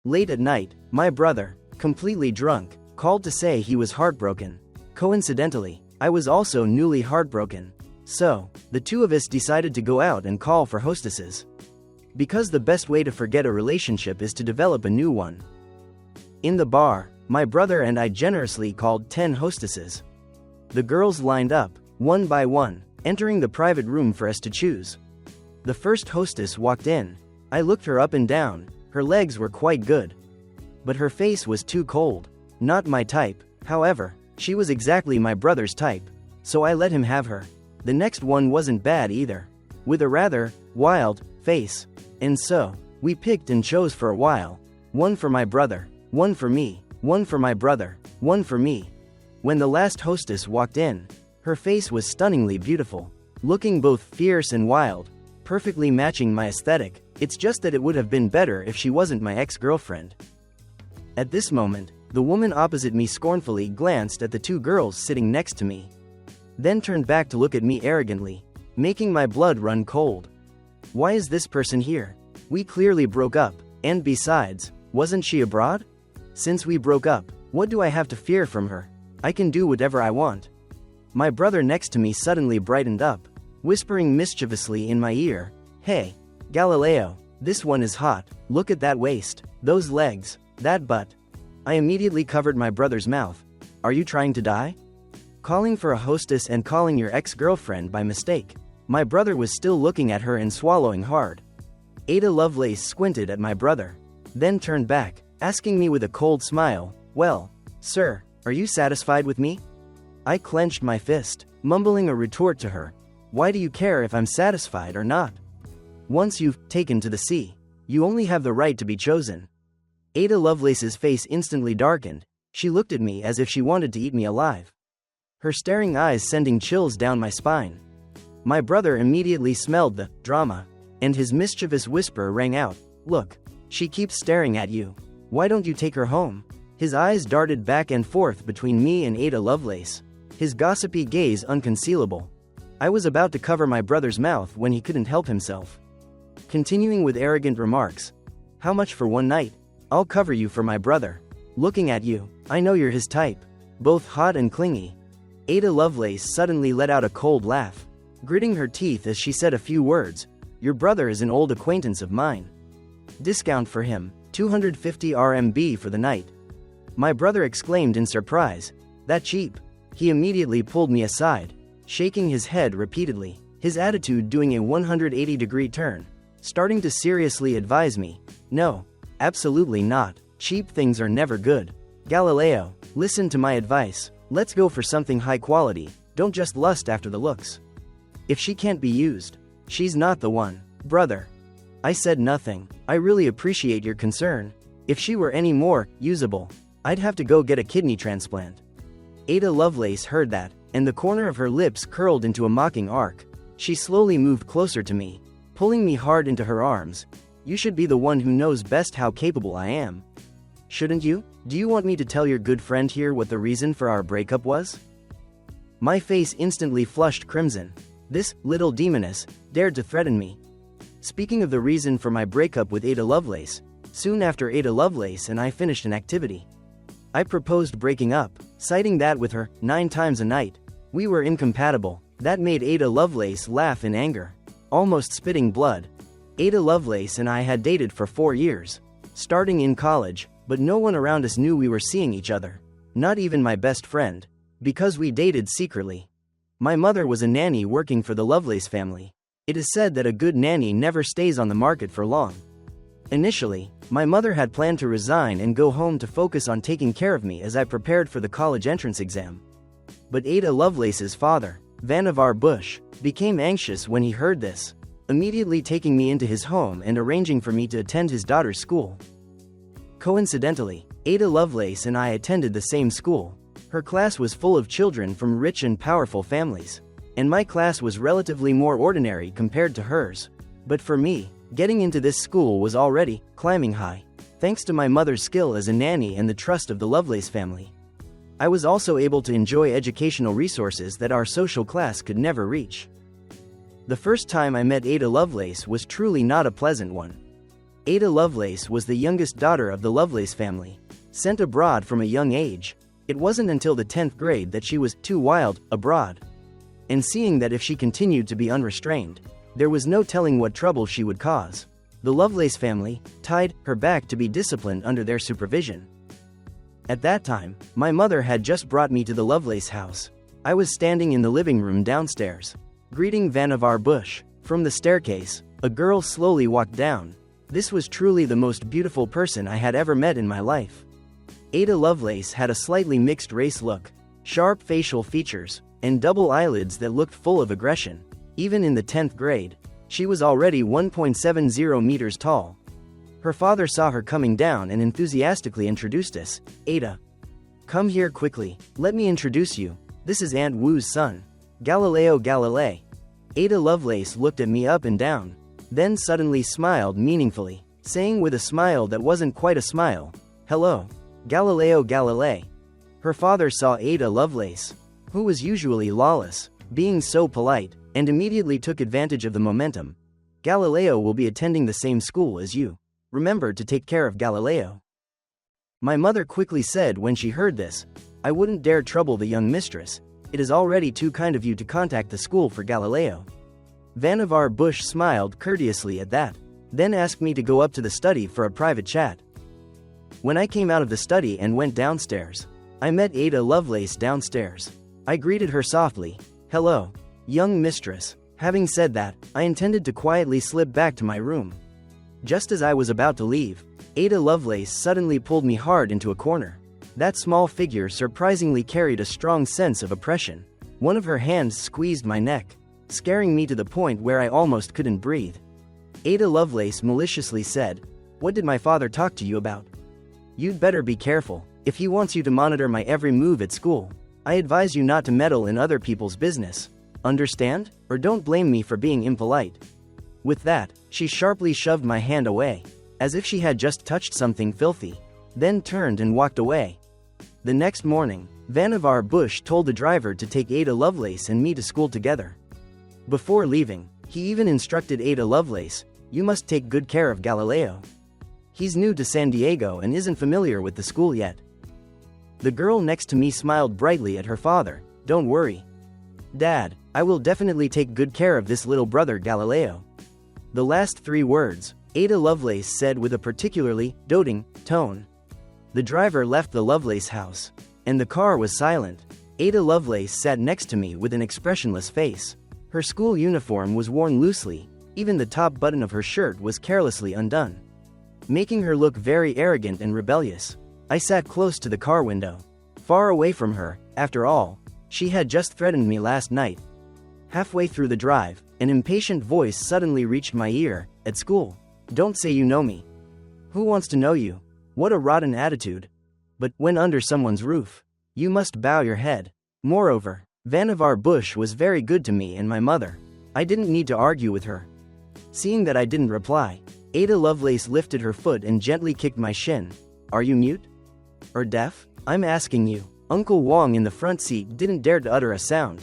Late at night, my brother, completely drunk, called to say he was heartbroken. Coincidentally, I was also newly heartbroken. So, the two of us decided to go out and call for hostesses. Because the best way to forget a relationship is to develop a new one. In the bar, my brother and I generously called 10 hostesses. The girls lined up, one by one, entering the private room for us to choose. The first hostess walked in. I looked her up and down. Her legs were quite good. But her face was too cold. Not my type. However, she was exactly my brother's type. So I let him have her. The next one wasn't bad either, with a rather wild face. And so, we picked and chose for a while. One for my brother, one for me, one for my brother, one for me. When the last hostess walked in, her face was stunningly beautiful, looking both fierce and wild, perfectly matching my aesthetic. It's just that it would have been better if she wasn't my ex-girlfriend. At this moment, the woman opposite me scornfully glanced at the two girls sitting next to me, then turned back to look at me arrogantly, making my blood run cold. Why is this person here? We clearly broke up, and besides, wasn't she abroad? Since we broke up, what do I have to fear from her? I can do whatever I want. My brother next to me suddenly brightened up, whispering mischievously in my ear, "Hey, Galileo, this one is hot. Look at that waist, those legs, that butt." I immediately covered my brother's mouth. "Are you trying to die?" Calling for a hostess and calling your ex-girlfriend by mistake. My brother was still looking at her and swallowing hard. Ada Lovelace squinted at my brother, then turned back, asking me with a cold smile, "Well, sir, are you satisfied with me?" I clenched my fist, mumbling a retort to her. "Why do you care if I'm satisfied or not? Once you've taken to the sea, you only have the right to be chosen." Ada Lovelace's face instantly darkened. She looked at me as if she wanted to eat me alive, her staring eyes sending chills down my spine. My brother immediately smelled the drama, and his mischievous whisper rang out, "Look, she keeps staring at you. Why don't you take her home?" His eyes darted back and forth between me and Ada Lovelace, his gossipy gaze unconcealable. I was about to cover my brother's mouth when he couldn't help himself, continuing with arrogant remarks. "How much for one night? I'll cover you for my brother. Looking at you, I know you're his type, both hot and clingy." Ada Lovelace suddenly let out a cold laugh, gritting her teeth as she said a few words. "Your brother is an old acquaintance of mine. Discount for him, 250 RMB for the night." My brother exclaimed in surprise, "That cheap?" He immediately pulled me aside, shaking his head repeatedly, his attitude doing a 180-degree turn, starting to seriously advise me, "No, absolutely not. Cheap things are never good. Galileo, listen to my advice. Let's go for something high quality. Don't just lust after the looks. If she can't be used, she's not the one." "Brother." I said nothing. "I really appreciate your concern. If she were any more usable, I'd have to go get a kidney transplant." Ada Lovelace heard that, and the corner of her lips curled into a mocking arc. She slowly moved closer to me, pulling me hard into her arms. "You should be the one who knows best how capable I am. Shouldn't you? Do you want me to tell your good friend here what the reason for our breakup was?" My face instantly flushed crimson. This little demoness dared to threaten me. Speaking of the reason for my breakup with Ada Lovelace, soon after Ada Lovelace and I finished an activity, I proposed breaking up, citing that with her 9 times a night, we were incompatible. That made Ada Lovelace laugh in anger, almost spitting blood. Ada Lovelace and I had dated for 4 years, starting in college, but no one around us knew we were seeing each other, not even my best friend, because we dated secretly. My mother was a nanny working for the Lovelace family. It is said that a good nanny never stays on the market for long. Initially, my mother had planned to resign and go home to focus on taking care of me as I prepared for the college entrance exam. But Ada Lovelace's father, Vannevar Bush, became anxious when he heard this, immediately taking me into his home and arranging for me to attend his daughter's school. Coincidentally, Ada Lovelace and I attended the same school. Her class was full of children from rich and powerful families, and my class was relatively more ordinary compared to hers. But for me, getting into this school was already climbing high, thanks to my mother's skill as a nanny and the trust of the Lovelace family. I was also able to enjoy educational resources that our social class could never reach. The first time I met Ada Lovelace was truly not a pleasant one. Ada Lovelace was the youngest daughter of the Lovelace family, sent abroad from a young age. It wasn't until the 10th grade that she was too wild abroad. And seeing that if she continued to be unrestrained, there was no telling what trouble she would cause, the Lovelace family tied her back to be disciplined under their supervision. At that time, my mother had just brought me to the Lovelace house. I was standing in the living room downstairs, greeting Vannevar Bush. From the staircase, a girl slowly walked down. This was truly the most beautiful person I had ever met in my life. Ada Lovelace had a slightly mixed-race look, sharp facial features, and double eyelids that looked full of aggression. Even in the 10th grade, she was already 1.70 meters tall. Her father saw her coming down and enthusiastically introduced us. Ada. Come here quickly, let me introduce you. This is Aunt Wu's son, Galileo Galilei. Ada Lovelace looked at me up and down, then suddenly smiled meaningfully, saying with a smile that wasn't quite a smile, "Hello, Galileo Galilei." Her father saw Ada Lovelace, who was usually lawless, being so polite, and immediately took advantage of the momentum. "Galileo will be attending the same school as you. Remember to take care of Galileo." My mother quickly said when she heard this, "I wouldn't dare trouble the young mistress. It is already too kind of you to contact the school for Galileo." Vannevar Bush smiled courteously at that, then asked me to go up to the study for a private chat. When I came out of the study and went downstairs, I met Ada Lovelace downstairs. I greeted her softly, "Hello, young mistress." Having said that, I intended to quietly slip back to my room. Just as I was about to leave, Ada Lovelace suddenly pulled me hard into a corner. That small figure surprisingly carried a strong sense of oppression. One of her hands squeezed my neck, scaring me to the point where I almost couldn't breathe. Ada Lovelace maliciously said, "What did my father talk to you about? You'd better be careful. If he wants you to monitor my every move at school, I advise you not to meddle in other people's business. Understand? Or don't blame me for being impolite." With that, she sharply shoved my hand away, as if she had just touched something filthy, then turned and walked away. The next morning, Vannevar Bush told the driver to take Ada Lovelace and me to school together. Before leaving, he even instructed Ada Lovelace, "You must take good care of Galileo. He's new to San Diego and isn't familiar with the school yet." The girl next to me smiled brightly at her father. "Don't worry, Dad, I will definitely take good care of this little brother Galileo." The last 3 words, Ada Lovelace said with a particularly doting tone. The driver left the Lovelace house, and the car was silent. Ada Lovelace sat next to me with an expressionless face. Her school uniform was worn loosely, even the top button of her shirt was carelessly undone, making her look very arrogant and rebellious. I sat close to the car window, far away from her. After all, she had just threatened me last night. Halfway through the drive, an impatient voice suddenly reached my ear. "At school. Don't say you know me. Who wants to know you? What a rotten attitude. But when under someone's roof, you must bow your head." Moreover, Vannevar Bush was very good to me and my mother. I didn't need to argue with her. Seeing that I didn't reply, Ada Lovelace lifted her foot and gently kicked my shin. "Are you mute? Or deaf? I'm asking you." Uncle Wong in the front seat didn't dare to utter a sound,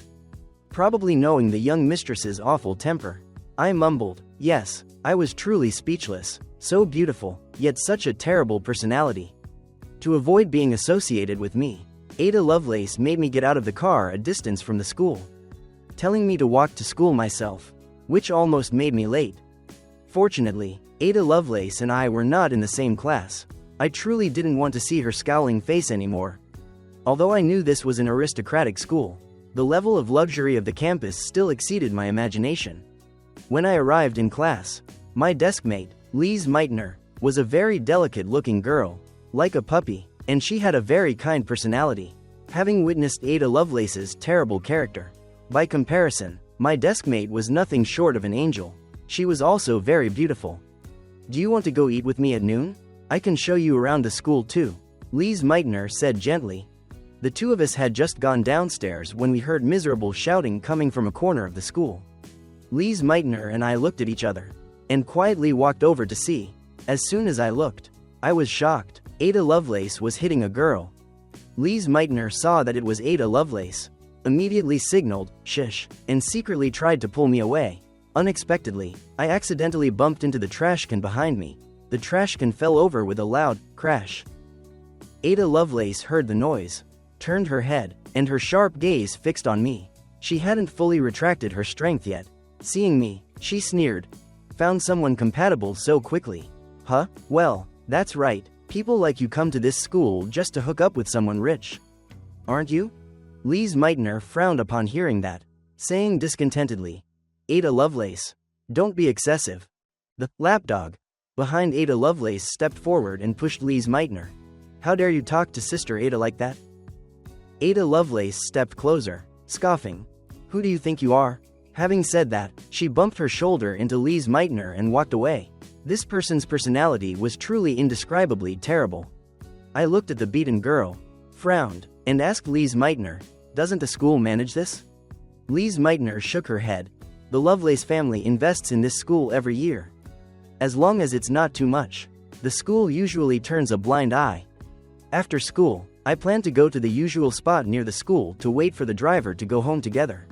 probably knowing the young mistress's awful temper. I mumbled, "Yes." I was truly speechless. So beautiful, yet such a terrible personality. To avoid being associated with me, Ada Lovelace made me get out of the car a distance from the school, telling me to walk to school myself, which almost made me late. Fortunately, Ada Lovelace and I were not in the same class. I truly didn't want to see her scowling face anymore. Although I knew this was an aristocratic school, the level of luxury of the campus still exceeded my imagination. When I arrived in class, my deskmate, Lise Meitner, was a very delicate-looking girl, like a puppy, and she had a very kind personality, having witnessed Ada Lovelace's terrible character. By comparison, my deskmate was nothing short of an angel. She was also very beautiful. "Do you want to go eat with me at noon? I can show you around the school too," Lise Meitner said gently. The 2 of us had just gone downstairs when we heard miserable shouting coming from a corner of the school. Lise Meitner and I looked at each other, and quietly walked over to see. As soon as I looked, I was shocked. Ada Lovelace was hitting a girl. Lise Meitner saw that it was Ada Lovelace, immediately signaled, "Shush," and secretly tried to pull me away. Unexpectedly, I accidentally bumped into the trash can behind me. The trash can fell over with a loud crash. Ada Lovelace heard the noise, turned her head, and her sharp gaze fixed on me. She hadn't fully retracted her strength yet. Seeing me, she sneered. Found someone compatible so quickly. Huh? Well, that's right. People like you come to this school just to hook up with someone rich. Aren't you? Lise Meitner frowned upon hearing that, saying discontentedly, Ada Lovelace, don't be excessive. The lapdog behind Ada Lovelace stepped forward and pushed Lise Meitner. How dare you talk to Sister Ada like that? Ada Lovelace stepped closer, scoffing. Who do you think you are? Having said that, she bumped her shoulder into Lise Meitner and walked away. This person's personality was truly indescribably terrible. I looked at the beaten girl, frowned, and asked Lise Meitner, doesn't the school manage this? Lise Meitner shook her head. The Lovelace family invests in this school every year. As long as it's not too much, the school usually turns a blind eye. After school, I plan to go to the usual spot near the school to wait for the driver to go home together.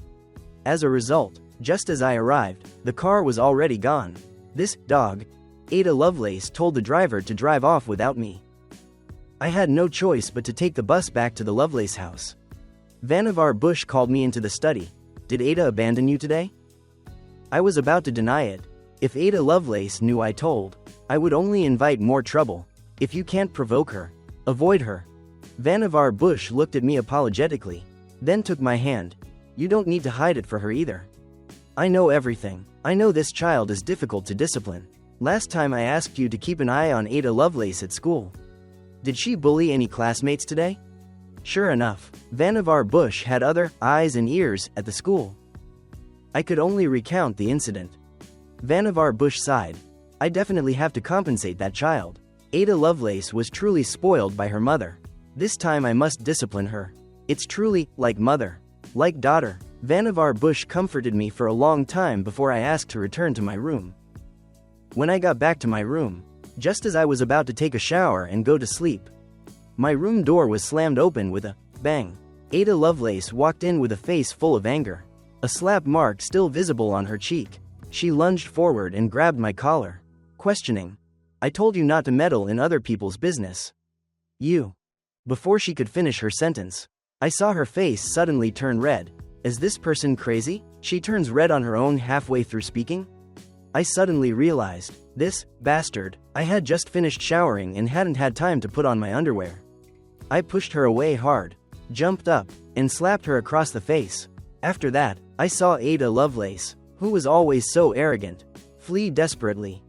As a result, just as I arrived, the car was already gone. This dog, Ada Lovelace told the driver to drive off without me. I had no choice but to take the bus back to the Lovelace house. Vannevar Bush called me into the study. Did Ada abandon you today? I was about to deny it. If Ada Lovelace knew I told, I would only invite more trouble. If you can't provoke her, avoid her. Vannevar Bush looked at me apologetically, then took my hand. You don't need to hide it for her either. I know everything. I know this child is difficult to discipline. Last time I asked you to keep an eye on Ada Lovelace at school. Did she bully any classmates today? Sure enough, Vannevar Bush had other eyes and ears at the school. I could only recount the incident. Vannevar Bush sighed. I definitely have to compensate that child. Ada Lovelace was truly spoiled by her mother. This time I must discipline her. It's truly like mother, like daughter. Vannevar Bush comforted me for a long time before I asked to return to my room. When I got back to my room, just as I was about to take a shower and go to sleep, my room door was slammed open with a bang. Ada Lovelace walked in with a face full of anger, a slap mark still visible on her cheek. She lunged forward and grabbed my collar, questioning. I told you not to meddle in other people's business. You. Before she could finish her sentence, I saw her face suddenly turn red. Is this person crazy? She turns red on her own halfway through speaking? I suddenly realized, this bastard. I had just finished showering and hadn't had time to put on my underwear. I pushed her away hard, jumped up, and slapped her across the face. After that, I saw Ada Lovelace, who was always so arrogant, flee desperately.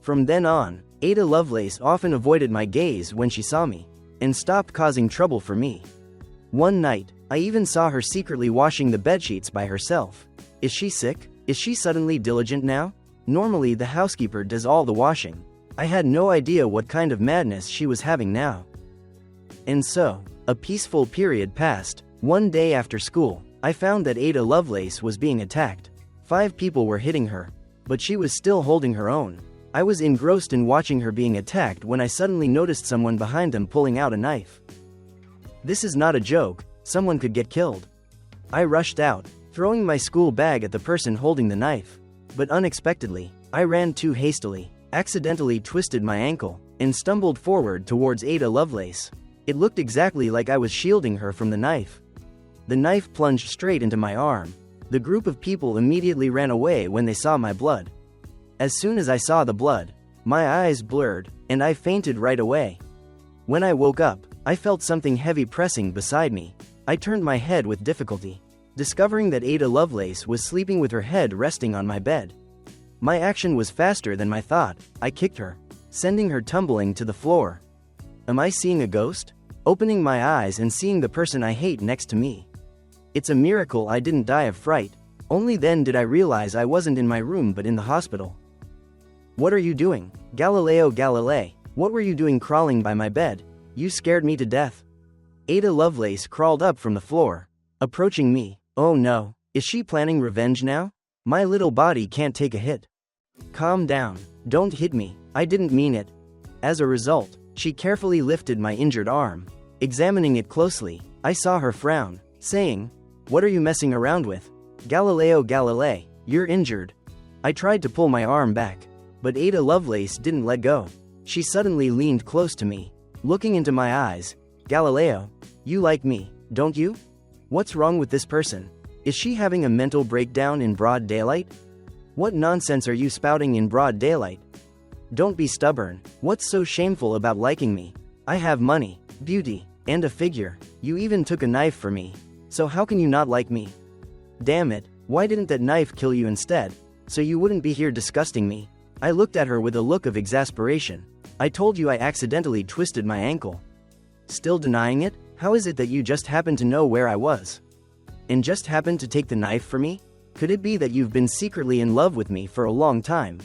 From then on, Ada Lovelace often avoided my gaze when she saw me, and stopped causing trouble for me. One night, I even saw her secretly washing the bedsheets by herself. Is she sick? Is she suddenly diligent now? Normally the housekeeper does all the washing. I had no idea what kind of madness she was having now. And so, a peaceful period passed. One day after school, I found that Ada Lovelace was being attacked. 5 people were hitting her, but she was still holding her own. I was engrossed in watching her being attacked when I suddenly noticed someone behind them pulling out a knife. This is not a joke, someone could get killed. I rushed out, throwing my school bag at the person holding the knife. But unexpectedly, I ran too hastily, accidentally twisted my ankle, and stumbled forward towards Ada Lovelace. It looked exactly like I was shielding her from the knife. The knife plunged straight into my arm. The group of people immediately ran away when they saw my blood. As soon as I saw the blood, my eyes blurred, and I fainted right away. When I woke up, I felt something heavy pressing beside me. I turned my head with difficulty, discovering that Ada Lovelace was sleeping with her head resting on my bed. My action was faster than my thought. I kicked her, sending her tumbling to the floor. Am I seeing a ghost? Opening my eyes and seeing the person I hate next to me. It's a miracle I didn't die of fright. Only then did I realize I wasn't in my room but in the hospital. What are you doing, Galileo Galilei? What were you doing crawling by my bed? You scared me to death. Ada Lovelace crawled up from the floor, approaching me. Oh no, is she planning revenge now? My little body can't take a hit. Calm down, don't hit me, I didn't mean it. As a result, she carefully lifted my injured arm. Examining it closely, I saw her frown, saying, what are you messing around with? Galileo Galilei, you're injured. I tried to pull my arm back, but Ada Lovelace didn't let go. She suddenly leaned close to me, looking into my eyes. Galileo, you like me, don't you? What's wrong with this person? Is she having a mental breakdown in broad daylight? What nonsense are you spouting in broad daylight? Don't be stubborn. What's so shameful about liking me? I have money, beauty, and a figure. You even took a knife for me. So how can you not like me? Damn it, why didn't that knife kill you instead? So you wouldn't be here disgusting me. I looked at her with a look of exasperation. I told you I accidentally twisted my ankle. Still denying it? How is it that you just happened to know where I was? And just happened to take the knife for me? Could it be that you've been secretly in love with me for a long time?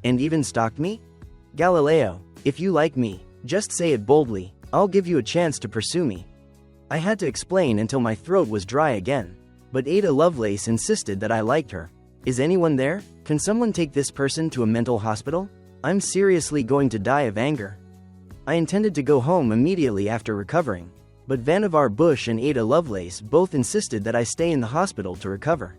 And even stalked me? Galileo, if you like me, just say it boldly. I'll give you a chance to pursue me. I had to explain until my throat was dry again. But Ada Lovelace insisted that I liked her. Is anyone there? Can someone take this person to a mental hospital? I'm seriously going to die of anger. I intended to go home immediately after recovering, but Vannevar Bush and Ada Lovelace both insisted that I stay in the hospital to recover.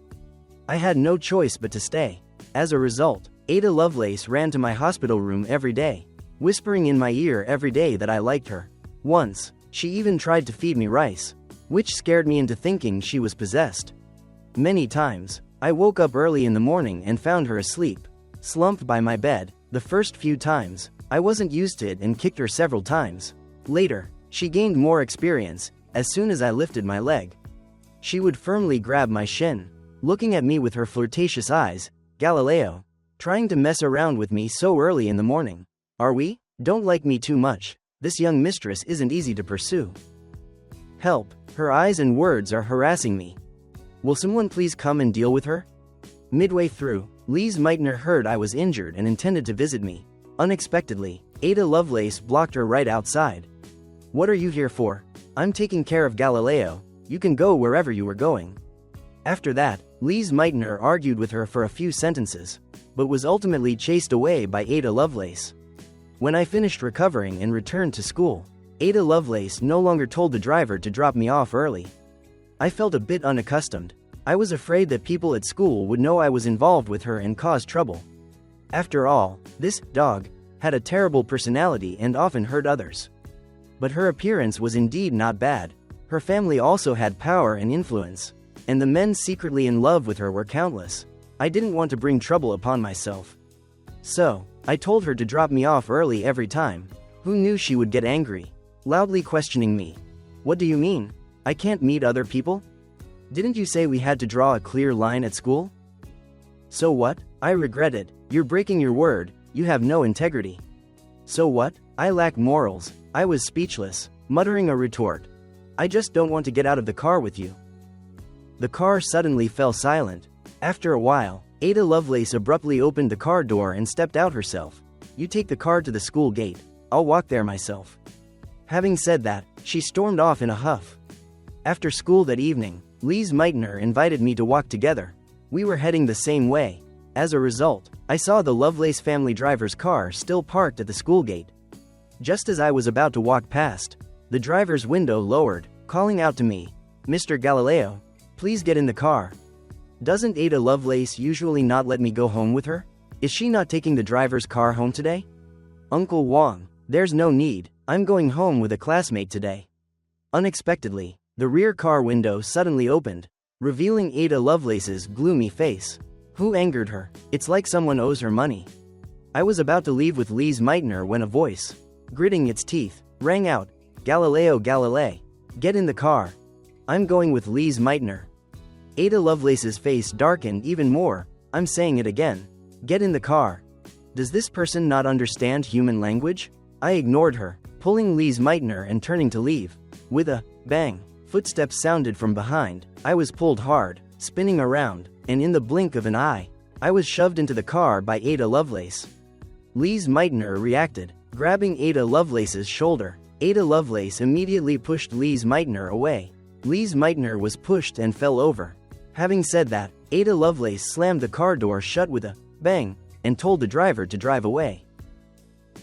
I had no choice but to stay. As a result, Ada Lovelace ran to my hospital room every day, whispering in my ear every day that I liked her. Once, she even tried to feed me rice, which scared me into thinking she was possessed. Many times, I woke up early in the morning and found her asleep, slumped by my bed. The first few times, I wasn't used to it and kicked her several times. Later, she gained more experience. As soon as I lifted my leg, she would firmly grab my shin, looking at me with her flirtatious eyes. Galileo, trying to mess around with me so early in the morning. Are we? Don't like me too much. This young mistress isn't easy to pursue. Help, her eyes and words are harassing me. Will someone please come and deal with her? Midway through, Lise Meitner heard I was injured and intended to visit me. Unexpectedly, Ada Lovelace blocked her right outside. What are you here for? I'm taking care of Galileo. You can go wherever you were going. After that, Lise Meitner argued with her for a few sentences, but was ultimately chased away by Ada Lovelace. When I finished recovering and returned to school, Ada Lovelace no longer told the driver to drop me off early. I felt a bit unaccustomed. I was afraid that people at school would know I was involved with her and cause trouble. After all, this dog had a terrible personality and often hurt others. But her appearance was indeed not bad. Her family also had power and influence, and the men secretly in love with her were countless. I didn't want to bring trouble upon myself. So, I told her to drop me off early every time. Who knew she would get angry, loudly questioning me. What do you mean? I can't meet other people? Didn't you say we had to draw a clear line at school? So what? I regret it. You're breaking your word. You have no integrity. So what? I lack morals. I was speechless, muttering a retort. I just don't want to get out of the car with you. The car suddenly fell silent. After a while, Ada Lovelace abruptly opened the car door and stepped out herself. You take the car to the school gate. I'll walk there myself. Having said that, she stormed off in a huff. After school that evening, Lise Meitner invited me to walk together. We were heading the same way. As a result, I saw the Lovelace family driver's car still parked at the school gate. Just as I was about to walk past, the driver's window lowered, calling out to me, Mr. Galileo, please get in the car. Doesn't Ada Lovelace usually not let me go home with her? Is she not taking the driver's car home today? Uncle Wong, there's no need. I'm going home with a classmate today. Unexpectedly, the rear car window suddenly opened, revealing Ada Lovelace's gloomy face. Who angered her? It's like someone owes her money. I was about to leave with Lise Meitner when a voice, gritting its teeth, rang out, Galileo Galilei, get in the car. I'm going with Lise Meitner. Ada Lovelace's face darkened even more. I'm saying it again. Get in the car. Does this person not understand human language? I ignored her, pulling Lise Meitner and turning to leave. With a bang, footsteps sounded from behind. I was pulled hard, spinning around, and in the blink of an eye, I was shoved into the car by Ada Lovelace. Lise Meitner reacted, grabbing Ada Lovelace's shoulder. Ada Lovelace immediately pushed Lise Meitner away. Lise Meitner was pushed and fell over. Having said that, Ada Lovelace slammed the car door shut with a bang and told the driver to drive away.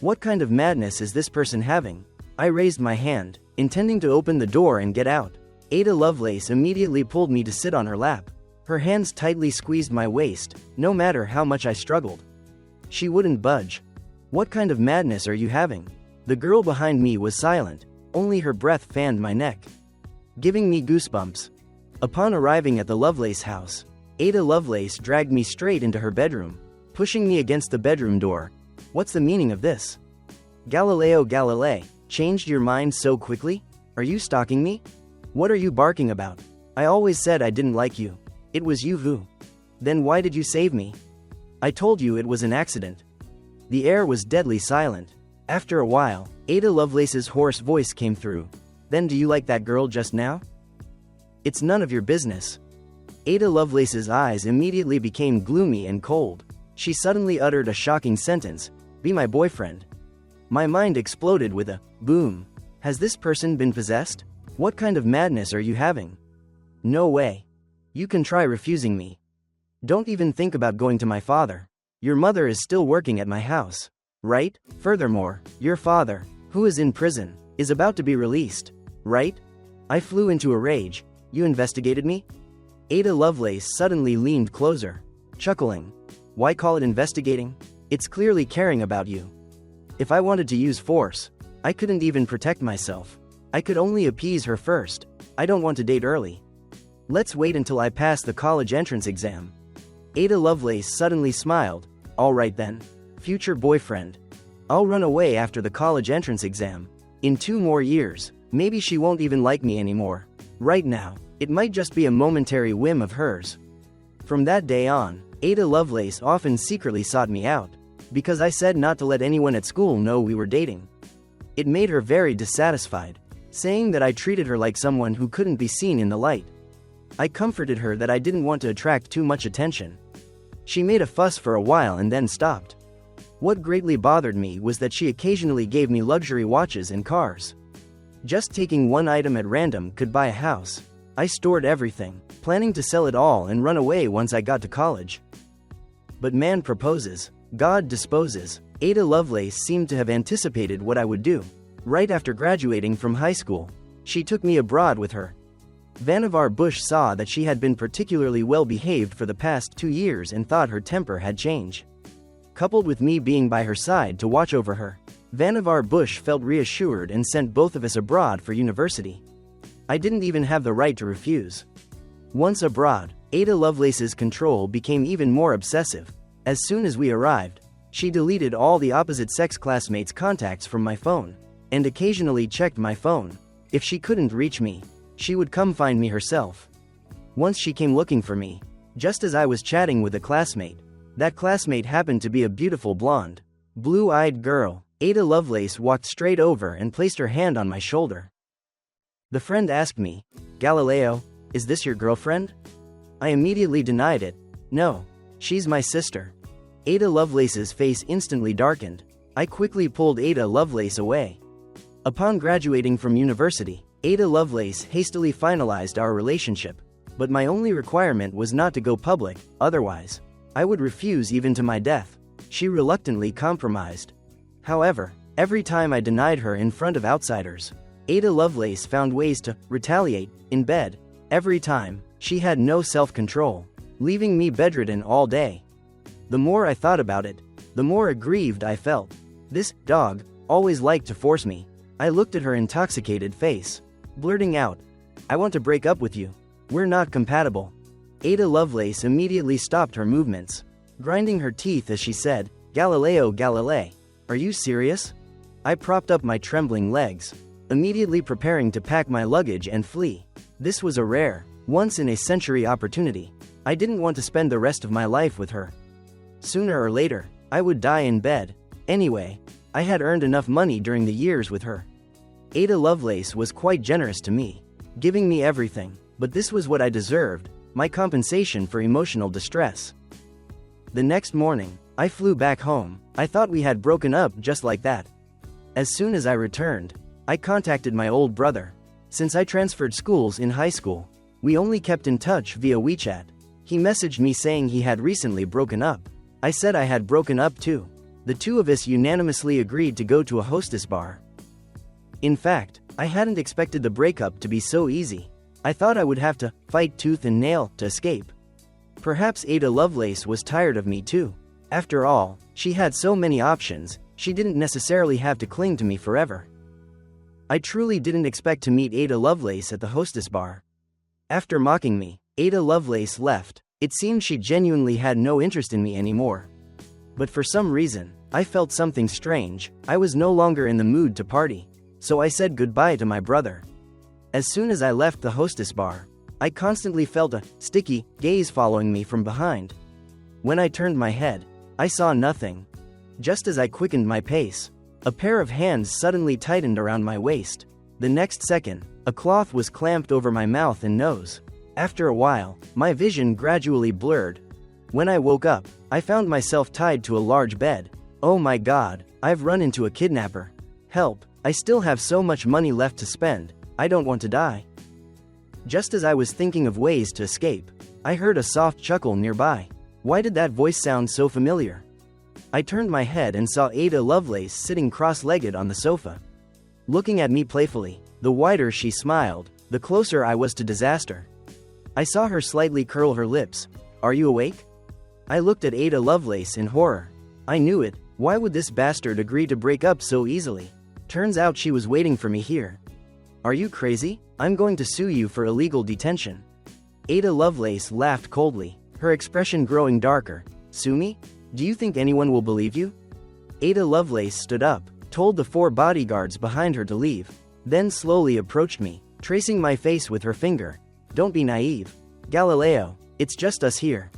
What kind of madness is this person having? I raised my hand, intending to open the door and get out. Ada Lovelace immediately pulled me to sit on her lap. Her hands tightly squeezed my waist, no matter how much I struggled. She wouldn't budge. What kind of madness are you having? The girl behind me was silent, only her breath fanned my neck, giving me goosebumps. Upon arriving at the Lovelace house, Ada Lovelace dragged me straight into her bedroom, pushing me against the bedroom door. What's the meaning of this? Galileo Galilei, changed your mind so quickly? Are you stalking me? What are you barking about? I always said I didn't like you. It was you who. Then why did you save me? I told you it was an accident. The air was deadly silent. After a while, Ada Lovelace's hoarse voice came through. Then do you like that girl just now? It's none of your business. Ada Lovelace's eyes immediately became gloomy and cold. She suddenly uttered a shocking sentence, "Be my boyfriend." My mind exploded with a boom. Has this person been possessed? What kind of madness are you having? No way. You can try refusing me. Don't even think about going to my father. Your mother is still working at my house, right? Furthermore, your father, who is in prison, is about to be released, right? I flew into a rage. You investigated me? Ada Lovelace suddenly leaned closer, chuckling. Why call it investigating? It's clearly caring about you. If I wanted to use force, I couldn't even protect myself. I could only appease her first. I don't want to date early. Let's wait until I pass the college entrance exam. Ada Lovelace suddenly smiled. All right then, future boyfriend. I'll run away after the college entrance exam. In 2 more years, maybe she won't even like me anymore. Right now, it might just be a momentary whim of hers. From that day on, Ada Lovelace often secretly sought me out, because I said not to let anyone at school know we were dating. It made her very dissatisfied, saying that I treated her like someone who couldn't be seen in the light. I comforted her that I didn't want to attract too much attention. She made a fuss for a while and then stopped. What greatly bothered me was that she occasionally gave me luxury watches and cars. Just taking one item at random could buy a house. I stored everything, planning to sell it all and run away once I got to college. But man proposes, God disposes. Ada Lovelace seemed to have anticipated what I would do. Right after graduating from high school, she took me abroad with her. Vannevar Bush saw that she had been particularly well behaved for the past 2 years and thought her temper had changed. Coupled with me being by her side to watch over her, Vannevar Bush felt reassured and sent both of us abroad for university. I didn't even have the right to refuse. Once abroad, Ada Lovelace's control became even more obsessive. As soon as we arrived, she deleted all the opposite-sex classmates' contacts from my phone, and occasionally checked my phone. If she couldn't reach me, she would come find me herself. Once she came looking for me, just as I was chatting with a classmate. That classmate happened to be a beautiful blonde, blue-eyed girl. Ada Lovelace walked straight over and placed her hand on my shoulder. The friend asked me, Galileo, is this your girlfriend? I immediately denied it. No, she's my sister. Ada Lovelace's face instantly darkened. I quickly pulled Ada Lovelace away. Upon graduating from university, Ada Lovelace hastily finalized our relationship, but my only requirement was not to go public, otherwise, I would refuse even to my death. She reluctantly compromised. However, every time I denied her in front of outsiders, Ada Lovelace found ways to retaliate in bed. Every time, she had no self-control, leaving me bedridden all day. The more I thought about it, the more aggrieved I felt. This dog always liked to force me. I looked at her intoxicated face, blurting out, I want to break up with you. We're not compatible. Ada Lovelace immediately stopped her movements, grinding her teeth as she said, Galileo Galilei, are you serious? I propped up my trembling legs, immediately preparing to pack my luggage and flee. This was a rare, once-in-a-century opportunity. I didn't want to spend the rest of my life with her. Sooner or later, I would die in bed. Anyway, I had earned enough money during the years with her. Ada Lovelace was quite generous to me, giving me everything, but this was what I deserved, my compensation for emotional distress. The next morning, I flew back home. I thought we had broken up just like that. As soon as I returned, I contacted my old brother. Since I transferred schools in high school, we only kept in touch via WeChat. He messaged me saying he had recently broken up. I said I had broken up too. The two of us unanimously agreed to go to a hostess bar. In fact, I hadn't expected the breakup to be so easy. I thought I would have to fight tooth and nail to escape. Perhaps Ada Lovelace was tired of me too. After all, she had so many options. She didn't necessarily have to cling to me forever. I truly didn't expect to meet Ada Lovelace at the hostess bar. After mocking me, Ada Lovelace left. It seemed she genuinely had no interest in me anymore. But for some reason, I felt something strange. I was no longer in the mood to party. So I said goodbye to my brother. As soon as I left the hostess bar, I constantly felt a sticky gaze following me from behind. When I turned my head, I saw nothing. Just as I quickened my pace, a pair of hands suddenly tightened around my waist. The next second, a cloth was clamped over my mouth and nose. After a while, my vision gradually blurred. When I woke up, I found myself tied to a large bed. Oh my God, I've run into a kidnapper. Help, I still have so much money left to spend. I don't want to die. Just as I was thinking of ways to escape, I heard a soft chuckle nearby. Why did that voice sound so familiar? I turned my head and saw Ada Lovelace sitting cross-legged on the sofa. Looking at me playfully, the wider she smiled, the closer I was to disaster. I saw her slightly curl her lips. Are you awake? I looked at Ada Lovelace in horror. I knew it. Why would this bastard agree to break up so easily? Turns out she was waiting for me here. Are you crazy? I'm going to sue you for illegal detention. Ada Lovelace laughed coldly, her expression growing darker. Sue me? Do you think anyone will believe you? Ada Lovelace stood up, told the 4 bodyguards behind her to leave, then slowly approached me, tracing my face with her finger. Don't be naive. Galileo, it's just us here.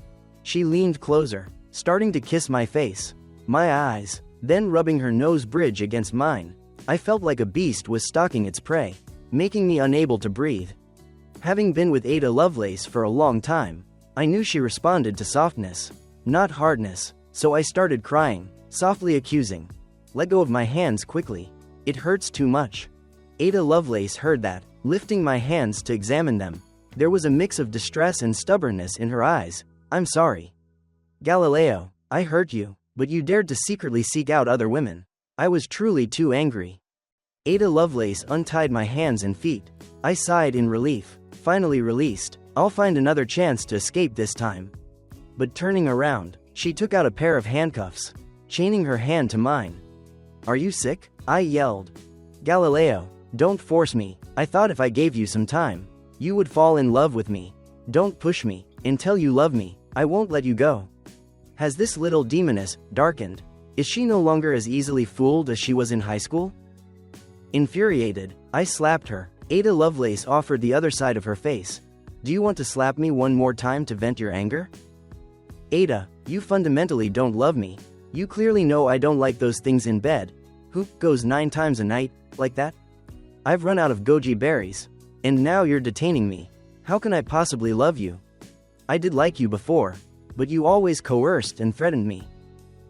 She leaned closer, starting to kiss my face, my eyes, then rubbing her nose bridge against mine. I felt like a beast was stalking its prey, making me unable to breathe. Having been with Ada Lovelace for a long time, I knew she responded to softness, not hardness, so I started crying, softly accusing. Let go of my hands quickly. It hurts too much. Ada Lovelace heard that, lifting my hands to examine them. There was a mix of distress and stubbornness in her eyes. I'm sorry. Galileo, I hurt you, but you dared to secretly seek out other women. I was truly too angry. Ada Lovelace untied my hands and feet. I sighed in relief. Finally released. I'll find another chance to escape this time. But turning around, she took out a pair of handcuffs, chaining her hand to mine. Are you sick? I yelled. Galileo, don't force me. I thought if I gave you some time, you would fall in love with me. Don't push me. Until you love me, I won't let you go. Has this little demoness darkened? Is she no longer as easily fooled as she was in high school? Infuriated, I slapped her. Ada Lovelace offered the other side of her face. Do you want to slap me one more time to vent your anger? Ada, you fundamentally don't love me. You clearly know I don't like those things in bed. Who goes 9 times a night, like that? I've run out of goji berries. And now you're detaining me. How can I possibly love you? I did like you before, but you always coerced and threatened me.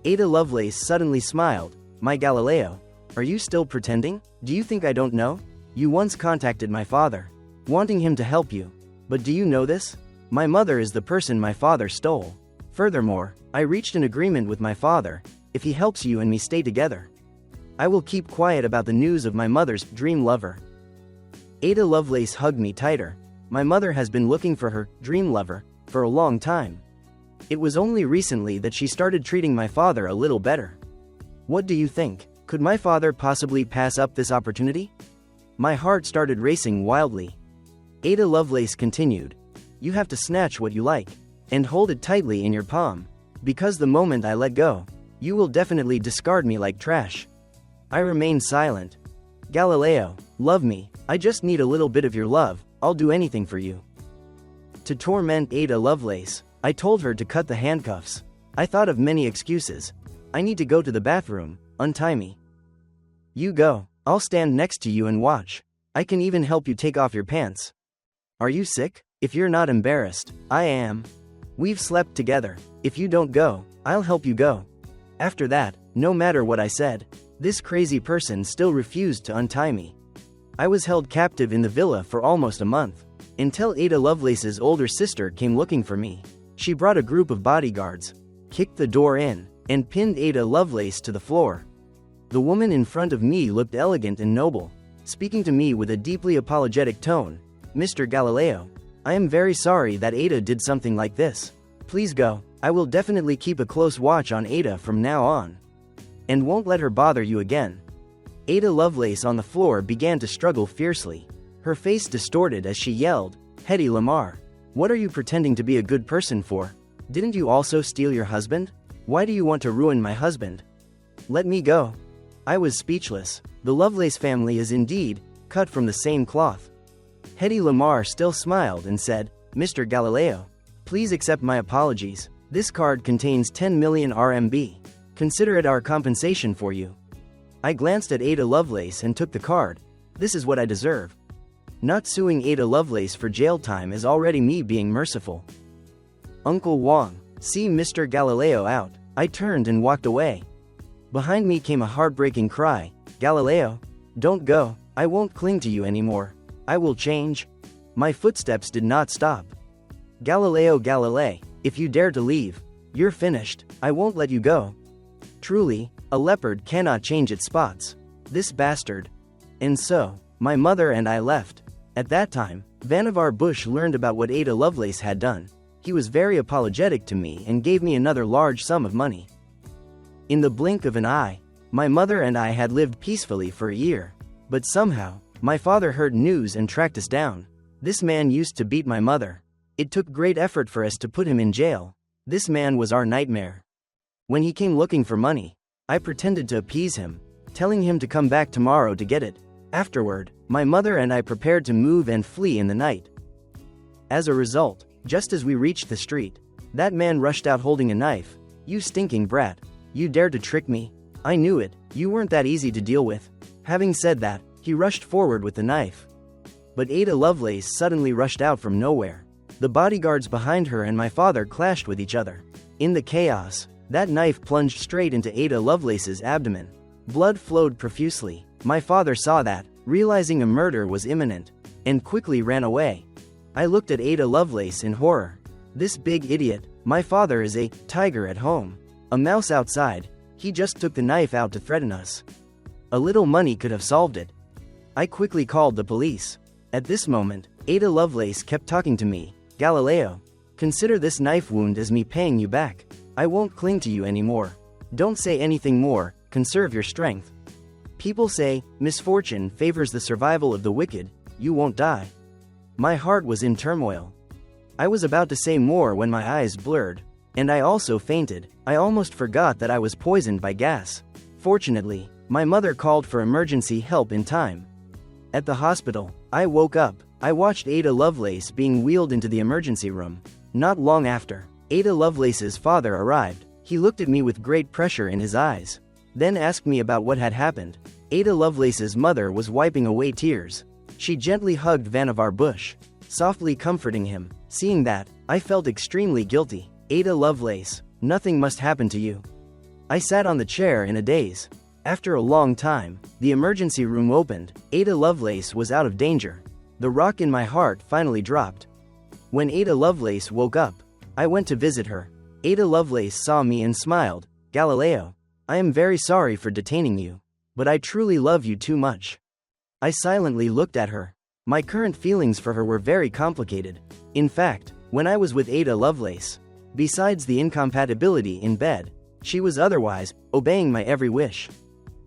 Ada Lovelace suddenly smiled. My Galileo, are you still pretending? Do you think I don't know? You once contacted my father, wanting him to help you. But do you know this? My mother is the person my father stole. Furthermore, I reached an agreement with my father. If he helps you and me stay together, I will keep quiet about the news of my mother's dream lover. Ada Lovelace hugged me tighter. My mother has been looking for her dream lover for a long time. It was only recently that she started treating my father a little better. What do you think? Could my father possibly pass up this opportunity? My heart started racing wildly. Ada Lovelace continued. You have to snatch what you like, and hold it tightly in your palm, because the moment I let go, you will definitely discard me like trash. I remained silent. Galileo, love me, I just need a little bit of your love, I'll do anything for you. To torment Ada Lovelace, I told her to cut the handcuffs. I thought of many excuses. I need to go to the bathroom, untie me. You go, I'll stand next to you and watch. I can even help you take off your pants. Are you sick? If you're not embarrassed, I am. We've slept together. If you don't go, I'll help you go. After that, no matter what I said, this crazy person still refused to untie me. I was held captive in the villa for almost a month, until Ada Lovelace's older sister came looking for me. She brought a group of bodyguards, kicked the door in, and pinned Ada Lovelace to the floor. The woman in front of me looked elegant and noble, speaking to me with a deeply apologetic tone. Mr. Galileo, I am very sorry that Ada did something like this. Please go. I will definitely keep a close watch on Ada from now on. and won't let her bother you again." Ada Lovelace on the floor began to struggle fiercely. Her face distorted as she yelled, "Hedy Lamarr, what are you pretending to be a good person for? Didn't you also steal your husband? Why do you want to ruin my husband? Let me go." I was speechless. The Lovelace family is indeed cut from the same cloth. Hedy Lamarr still smiled and said, "Mr. Galileo, please accept my apologies. This card contains 10 million RMB. Consider it our compensation for you." I glanced at Ada Lovelace and took the card. This is what I deserve. Not suing Ada Lovelace for jail time is already me being merciful. "Uncle Wang, see Mr. Galileo out." I turned and walked away. Behind me came a heartbreaking cry, "Galileo, don't go. I won't cling to you anymore. I will change." My footsteps did not stop. "Galileo Galilei, if you dare to leave, you're finished. I won't let you go." Truly, a leopard cannot change its spots. This bastard. And so, my mother and I left. At that time, Vannevar Bush learned about what Ada Lovelace had done. He was very apologetic to me and gave me another large sum of money. In the blink of an eye, my mother and I had lived peacefully for a year. But somehow, my father heard news and tracked us down. This man used to beat my mother. It took great effort for us to put him in jail. This man was our nightmare. When he came looking for money, I pretended to appease him, telling him to come back tomorrow to get it. Afterward, my mother and I prepared to move and flee in the night. As a result, just as we reached the street, that man rushed out holding a knife. "You stinking brat. You dared to trick me. I knew it. You weren't that easy to deal with." Having said that, he rushed forward with the knife. But Ada Lovelace suddenly rushed out from nowhere. The bodyguards behind her and my father clashed with each other. In the chaos, that knife plunged straight into Ada Lovelace's abdomen. Blood flowed profusely. My father saw that, realizing a murder was imminent, and quickly ran away. I looked at Ada Lovelace in horror. This big idiot, my father is a tiger at home, a mouse outside. He just took the knife out to threaten us. A little money could have solved it. I quickly called the police. At this moment, Ada Lovelace kept talking to me. "Galileo, consider this knife wound as me paying you back. I won't cling to you anymore. Don't say anything more, conserve your strength. People say, misfortune favors the survival of the wicked, you won't die." My heart was in turmoil. I was about to say more when my eyes blurred, and I also fainted. I almost forgot that I was poisoned by gas. Fortunately, my mother called for emergency help in time. At the hospital, I woke up. I watched Ada Lovelace being wheeled into the emergency room. Not long after, Ada Lovelace's father arrived. He looked at me with great pressure in his eyes, then asked me about what had happened. Ada Lovelace's mother was wiping away tears. She gently hugged Vannevar Bush, softly comforting him. Seeing that, I felt extremely guilty. "Ada Lovelace, nothing must happen to you." I sat on the chair in a daze. After a long time, the emergency room opened. Ada Lovelace was out of danger. The rock in my heart finally dropped. When Ada Lovelace woke up, I went to visit her. Ada Lovelace saw me and smiled. "Galileo, I am very sorry for detaining you, but I truly love you too much." I silently looked at her. My current feelings for her were very complicated. In fact, when I was with Ada Lovelace, besides the incompatibility in bed, she was otherwise obeying my every wish.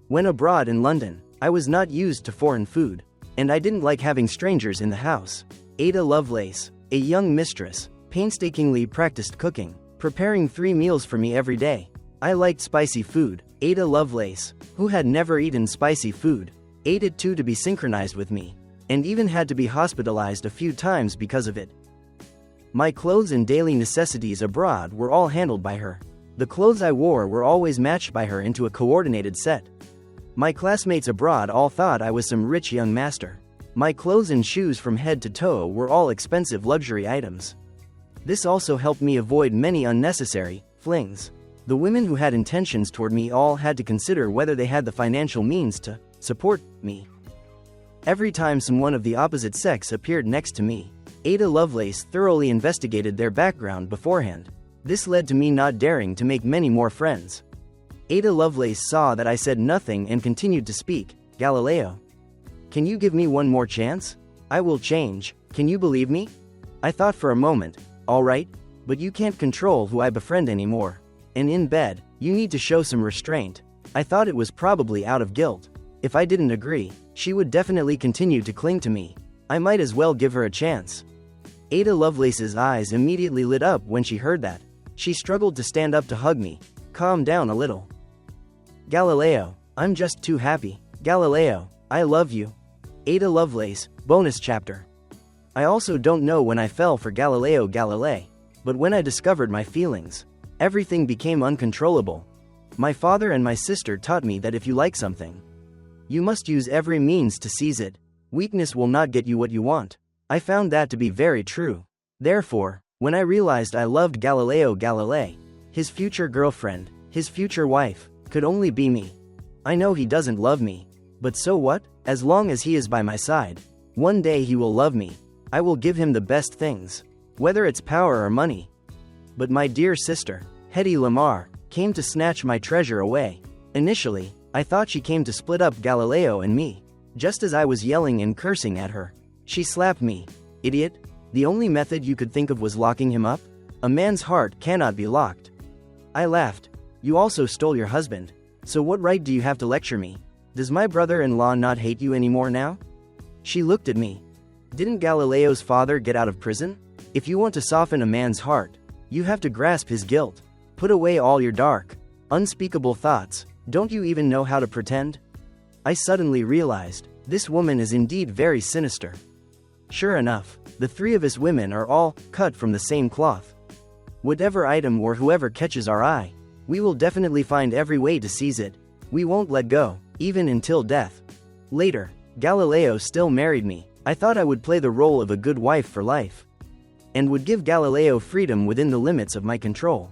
When abroad in London, I was not used to foreign food, and I didn't like having strangers in the house. Ada Lovelace, a young mistress, painstakingly practiced cooking, preparing 3 meals for me every day. I liked spicy food. Ada Lovelace, who had never eaten spicy food, ate it too to be synchronized with me, and even had to be hospitalized a few times because of it. My clothes and daily necessities abroad were all handled by her. The clothes I wore were always matched by her into a coordinated set. My classmates abroad all thought I was some rich young master. My clothes and shoes from head to toe were all expensive luxury items. This also helped me avoid many unnecessary flings. The women who had intentions toward me all had to consider whether they had the financial means to support me. Every time someone of the opposite sex appeared next to me, Ada Lovelace thoroughly investigated their background beforehand. This led to me not daring to make many more friends. Ada Lovelace saw that I said nothing and continued to speak. "Galileo, can you give me one more chance? I will change. Can you believe me?" I thought for a moment. "All right, but you can't control who I befriend anymore. And in bed, you need to show some restraint. I thought it was probably out of guilt. If I didn't agree, she would definitely continue to cling to me. I might as well give her a chance. Ada Lovelace's eyes immediately lit up when she heard that. She struggled to stand up to hug me. Calm down a little. Galileo, I'm just too happy. Galileo, I love you. Ada Lovelace, bonus chapter. I also don't know when I fell for Galileo Galilei, but when I discovered my feelings, everything became uncontrollable. My father and my sister taught me that if you like something, you must use every means to seize it. Weakness will not get you what you want. I found that to be very true. Therefore, when I realized I loved Galileo Galilei, his future girlfriend, his future wife, could only be me. I know he doesn't love me, but so what? As long as he is by my side, one day he will love me. I will give him the best things, whether it's power or money. But my dear sister, Hedy Lamarr, came to snatch my treasure away. Initially, I thought she came to split up Galileo and me. Just as I was yelling and cursing at her, she slapped me. Idiot. The only method you could think of was locking him up? A man's heart cannot be locked. I laughed. You also stole your husband. So what right do you have to lecture me? Does my brother-in-law not hate you anymore now? She looked at me. Didn't Galileo's father get out of prison? If you want to soften a man's heart, you have to grasp his guilt. Put away all your dark, unspeakable thoughts. Don't you even know how to pretend? I suddenly realized, this woman is indeed very sinister. Sure enough, the three of us women are all cut from the same cloth. Whatever item or whoever catches our eye, we will definitely find every way to seize it. We won't let go, even until death. Later, Galileo still married me. I thought I would play the role of a good wife for life, and would give Galileo freedom within the limits of my control.